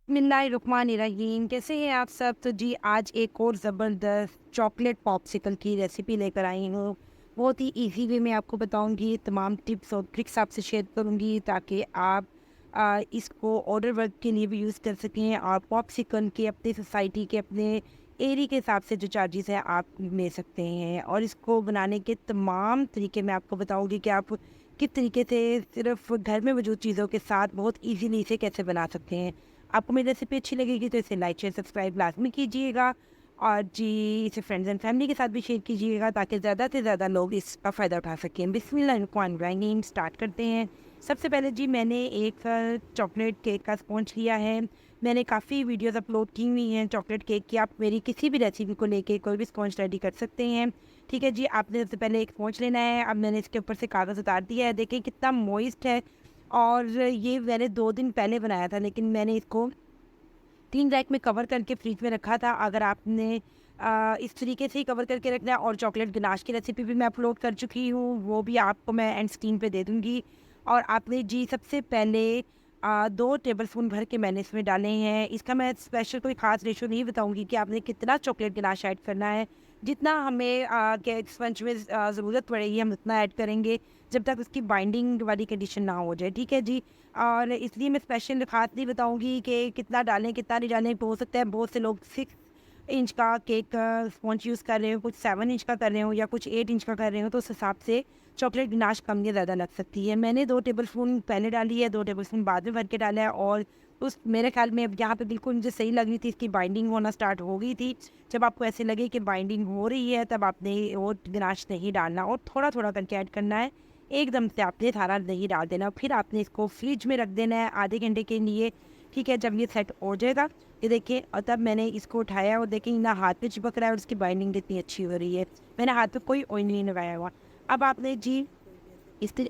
बिस्मिल्लाहिर्रहमानिर्रहीम। कैसे हैं आप सब? तो जी आज एक और ज़बरदस्त चॉकलेट पॉप्सिकल की रेसिपी लेकर आई हूँ। बहुत ही इजी वे में आपको बताऊँगी, तमाम टिप्स और ट्रिक्स आपसे शेयर करूँगी ताकि आप इसको ऑर्डर वर्क के लिए भी यूज़ कर सकें और पॉप्सिकल के अपने सोसाइटी के अपने एरिया के हिसाब से जो चार्जेस है आप ले सकते हैं। और इसको बनाने के तमाम तरीके मैं आपको बताऊँगी कि आप किस तरीके से सिर्फ घर में मौजूद चीज़ों के साथ बहुत ईजीली इसे कैसे बना सकते हैं। आपको मेरी रेसिपी अच्छी लगेगी तो इसे लाइक शेयर सब्सक्राइब लाजमी कीजिएगा और जी इसे फ्रेंड्स एंड फैमिली के साथ भी शेयर कीजिएगा ताकि ज़्यादा से ज़्यादा लोग इसका फ़ायदा उठा सकें। बिस्मिल्लाहिर्रहमानिर्रहीम स्टार्ट करते हैं। सबसे पहले जी मैंने एक चॉकलेट केक का स्पॉन्ज लिया है। मैंने काफ़ी वीडियोस अपलोड की हुई हैं चॉकलेट केक की। आप मेरी किसी भी रेसिपी को लेके कोई भी स्पॉन्ज रेडी कर सकते हैं। ठीक है जी, आपने सबसे पहले एक स्पॉन्ज लेना है। अब मैंने इसके ऊपर से कागज़ उतार दिया है। देखिए कितना मॉइस्ट है। और ये मैंने 2 दिन पहले बनाया था, लेकिन मैंने इसको 3 रैक में कवर करके फ्रिज में रखा था। अगर आपने इस तरीके से ही कवर करके रखना है, और चॉकलेट गनाश की रेसिपी भी मैं अपलोड कर चुकी हूँ, वो भी आपको मैं एंड स्क्रीन पे दे दूँगी। और आपने जी सबसे पहले 2 टेबलस्पून भर के मैंने इसमें डाले हैं। इसका मैं स्पेशल कोई ख़ास रेशो नहीं बताऊँगी कि आपने कितना चॉकलेट गनाश ऐड करना है। जितना हमें केक स्पंज में ज़रूरत पड़ेगी हम उतना ऐड करेंगे, जब तक उसकी बाइंडिंग वाली कंडीशन ना हो जाए। ठीक है जी। और इसलिए मैं स्पेशल ख़ास नहीं बताऊँगी कि कितना डालें कितना नहीं डालें। तो हो सकता है बहुत से लोग 6 इंच का केक स्पॉन्ज यूज़ कर रहे हो, कुछ 7 इंच का कर रहे हो या कुछ 8 इंच का कर रहे हो, तो उस हिसाब से चॉकलेट गनाश कम या ज़्यादा लग सकती है। मैंने 2 टेबलस्पून पहले डाली है, 2 टेबलस्पून बाद में भर के डाला है। और उस मेरे ख़्याल में अब यहाँ पे बिल्कुल मुझे सही लग रही थी, इसकी बाइंडिंग होना स्टार्ट हो गई थी। जब आपको ऐसे लगे कि बाइंडिंग हो रही है तब आपने वो गनाश नहीं डालना और थोड़ा-थोड़ा करके ऐड करना है। एकदम से आपने सारा नहीं डाल देना। फिर आपने इसको फ्रिज में रख देना है आधे घंटे के लिए। ठीक है, जब ये सेट हो जाएगा, ये देखिए, और तब मैंने इसको उठाया और देखिए ना हाथ पे चिपक रहा है और उसकी बाइंडिंग कितनी अच्छी हो रही है। मैंने हाथ पे कोई ऑयल नहीं लगाया हुआ। अब आपने जी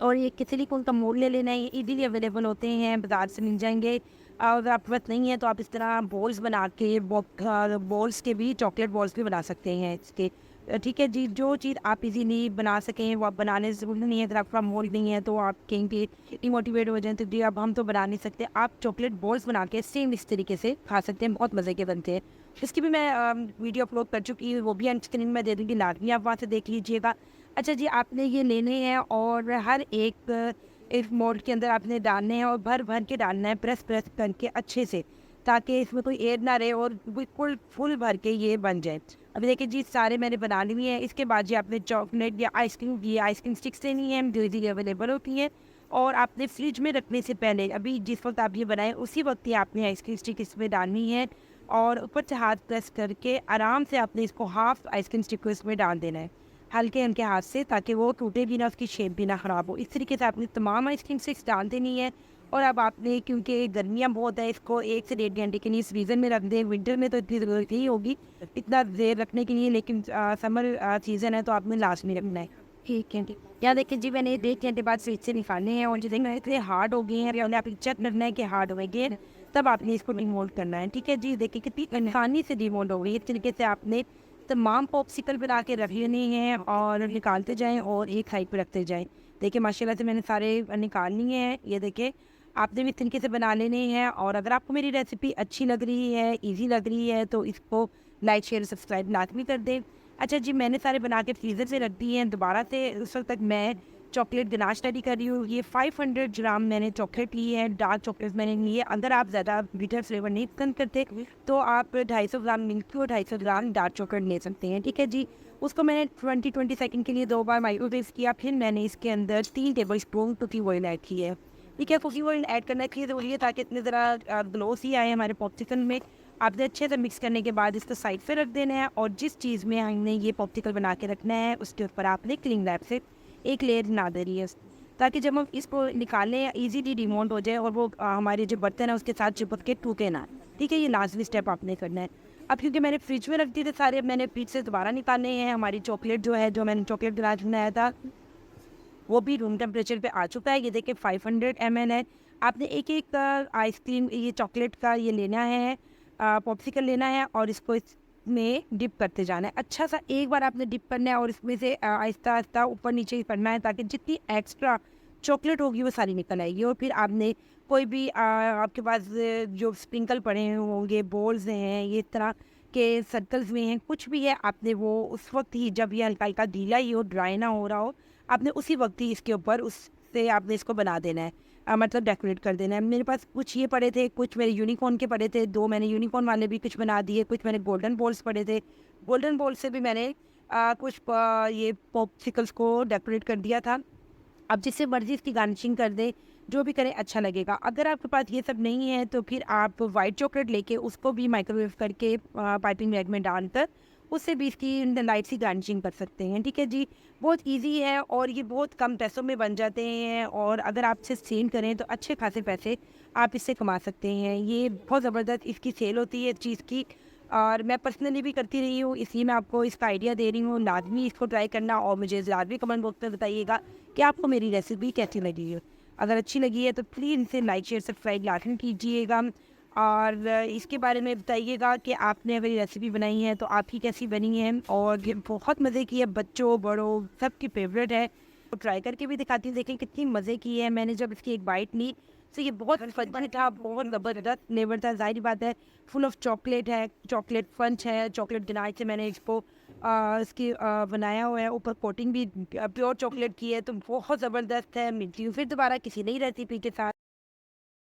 और ये सिलिकॉन का मोल्ड ले लेना है। ये इजीली अवेलेबल होते हैं, बाजार से मिल जाएंगे। और अगर आपके पास नहीं है तो आप इस तरह बॉल्स बना के बॉल्स के भी चॉकलेट बॉल्स भी बना सकते हैं इसके। ठीक है जी, जो चीज़ आप इजीली बना सकें वो आप बनाने से ज़रूरी नहीं है। अगर आपके पास मोल्ड नहीं है तो आप कहीं पे डिमोटिवेट हो जाएं तो जी अब हम तो बना नहीं सकते, आप चॉकलेट बॉल्स बना के सेम इस तरीके से खा सकते हैं। बहुत मज़े के बनते हैं। इसकी भी मैं वीडियो अपलोड कर चुकी हूँ, वो भी ऑन स्क्रीन में दे दूँगी, लाजमी आप वहाँ से देख लीजिएगा। अच्छा जी, आपने ये लेने हैं और हर एक मोल्ड के अंदर आपने डालने हैं और भर-भर के डालना है, प्रेस करके अच्छे से, ताकि इसमें कोई एयर ना रहे और बिल्कुल फुल भर के ये बन जाए। अभी देखिए जी सारे मैंने बना लिए हैं। इसके बाद जी आपने चॉकलेट या आइसक्रीम स्टिक्स लेनी है, जो इज़ीली अवेलेबल होती हैं। और आपने फ्रिज में रखने से पहले, अभी जिस वक़्त आप ये बनाएँ उसी वक़्त ही आपने आइसक्रीम स्टिक इसमें डालनी है और ऊपर से हाथ प्रेस करके आराम से आपने इसको हाफ़ आइसक्रीम स्टिक को इसमें डाल देना है। हल्के-हल्के हाथ से, ताकि वो टूटे भी ना, उसकी शेप भी ना ख़राब हो। इस तरीके से आपने तमाम आइसक्रीम स्टिक्स डाल देनी है। और अब आपने, क्योंकि गर्मियाँ बहुत है, इसको 1 से 1.5 घंटे के लिए इस फ्रीज़र में रख दें। विंटर में तो इतनी ज़रूरत नहीं होगी इतना देर रखने के लिए, लेकिन समर सीज़न है तो आपने लास्ट में रखना है। 1 घंटे, यहाँ देखिए जी मैंने 1 घंटे बाद फ्रिज से निकाले हैं और जो देखना इतने हार्ड हो गए हैं, या आपको चेक करना है कि हार्ड हो गए, तब आपने इसको डिमोल्ड करना है। ठीक है जी, देखिए कितनी आसानी से डिमोल्ड हो गई। इस तरीके से आपने तमाम पॉप्सिकल बना के रख लेने हैं और निकालते जाएँ और एक साइड पे रखते जाएँ। देखिए माशाल्लाह से मैंने सारे निकाल लिए हैं। ये देखिए, आपने भी इस तरीके से बना लेने हैं। और अगर आपको मेरी रेसिपी अच्छी लग रही है, ईज़ी लग रही है, तो इसको लाइक शेयर सब्सक्राइब लाज़मी कर दें। अच्छा जी, मैंने सारे बना के फ्रीज़र से रख दिए हैं। दोबारा से उस वक्त तक मैं चॉकलेट गनाश रेडी कर रही हूँ। ये 500 ग्राम मैंने चॉकलेट ली है, डार्क चॉकलेट मैंने ली है। अगर आप ज़्यादा बिटर फ्लेवर नहीं पसंद करते तो आप 250 ग्राम मिल्क और 250 ग्राम डार्क चॉकलेट ले सकते हैं। ठीक है जी, उसको मैंने 20 सेकंड के लिए 2 बार माइक्रोवेव किया। फिर मैंने इसके अंदर 3 table spoon cooking oil add की है। ठीक है, कुकिंग ऑयल ऐड करना इसलिए ज़रूरी है ताकि इतने ज़रा ग्लोस ही आए हमारे पॉप्सिकल में। आपने अच्छे से मिक्स करने के बाद इसको साइड पे रख देना है और जिस चीज़ में हमने ये पॉप्सिकल बना के रखना है उसके ऊपर आपने क्लिंग रैप से एक लेयर बना दे रही है, ताकि जब हम इसको निकालें इजीली डिमोल्ड हो जाए और वो हमारे जो बर्तन है उसके साथ चिपक के टूटे ना। ठीक है, ये लाजमी स्टेप आपने करना है। अब क्योंकि मैंने फ्रिज में रख दिए थे सारे, अब मैंने फ्रिज से दोबारा निकालने हैं। हमारी चॉकलेट जो है, जो मैंने चॉकलेट गिलास बनाया था, वो भी रूम टेम्परेचर पे आ चुका है। ये देखिए 500 ml है। आपने एक-एक आइसक्रीम, ये चॉकलेट का ये लेना है, पॉप्सिकल लेना है और इसको इसमें डिप करते जाना है। अच्छा-सा एक बार आपने डिप करना है और इसमें से आहिस्ता-आहिस्ता ऊपर-नीचे करना है, ताकि जितनी एक्स्ट्रा चॉकलेट होगी वो सारी निकल आएगी। और फिर आपने कोई भी आपके पास जो स्प्रिंकल पड़े होंगे, बॉल्स हैं, ये इस तरह के सर्कल्स में हैं, कुछ भी है, आपने वो उस वक़्त ही, जब ये हल्का-हल्का गीला ही हो, ड्राई ना हो रहा हो, आपने उसी वक़्त ही इसके ऊपर उससे आपने इसको बना देना है, मतलब डेकोरेट कर देना है। मेरे पास कुछ ये पड़े थे, कुछ मेरे यूनिकॉर्न के पड़े थे, 2 मैंने यूनिकॉर्न वाले भी कुछ बना दिए, कुछ मैंने गोल्डन बॉल्स पड़े थे। गोल्डन बॉल से भी मैंने कुछ ये पॉप्सिकल्स को डेकोरेट कर दिया था। आप जिससे मर्ज़ी इसकी गार्निशिंग कर दें, जो भी करें अच्छा लगेगा। अगर आपके पास ये सब नहीं है तो फिर आप व्हाइट चॉकलेट लेके उसको भी माइक्रोवेव करके पाइपिंग बैग में डालकर उससे भी इसकी लाइट सी गार्निशिंग कर सकते हैं, ठीक है जी। बहुत ईज़ी है और ये बहुत कम पैसों में बन जाते हैं, और अगर आप इसे सेल करें तो अच्छे खासे पैसे आप इससे कमा सकते हैं। ये बहुत ज़बरदस्त इसकी सेल होती है इस चीज़ की, और मैं पर्सनली भी करती रही हूँ, इसलिए मैं आपको इसका आइडिया दे रही हूँ। लाज़मी इसको ट्राई करना और मुझे लाज़मी कमेंट बॉक्स में बताइएगा कि आपको मेरी रेसिपी कैसी लगी है। अगर अच्छी लगी है तो प्लीज़ इसे लाइक, शेयर, सब्सक्राइब लाज़मी कीजिएगा, और इसके बारे में बताइएगा कि आपने अगर ये रेसिपी बनाई है तो आपकी कैसी बनी है, और ये बहुत मज़े की है, बच्चों, बड़ों सबकी फ़ेवरेट है। तो ट्राई करके भी दिखाती हूँ, देखें कितनी मज़े की है। मैंने जब इसकी एक बाइट ली तो ये बहुत फंकी था, बहुत ज़बरदस्त फ्लेवर था। ज़ाहिर बात है, फुल ऑफ चॉकलेट है, चॉकलेट फंच है, चॉकलेट गनाश से मैंने इसको इसकी बनाया हुआ है, ऊपर कोटिंग भी प्योर चॉकलेट की है, तो बहुत ज़बरदस्त है। मिलती हूँ फिर दोबारा किसी नई रेसिपी के साथ।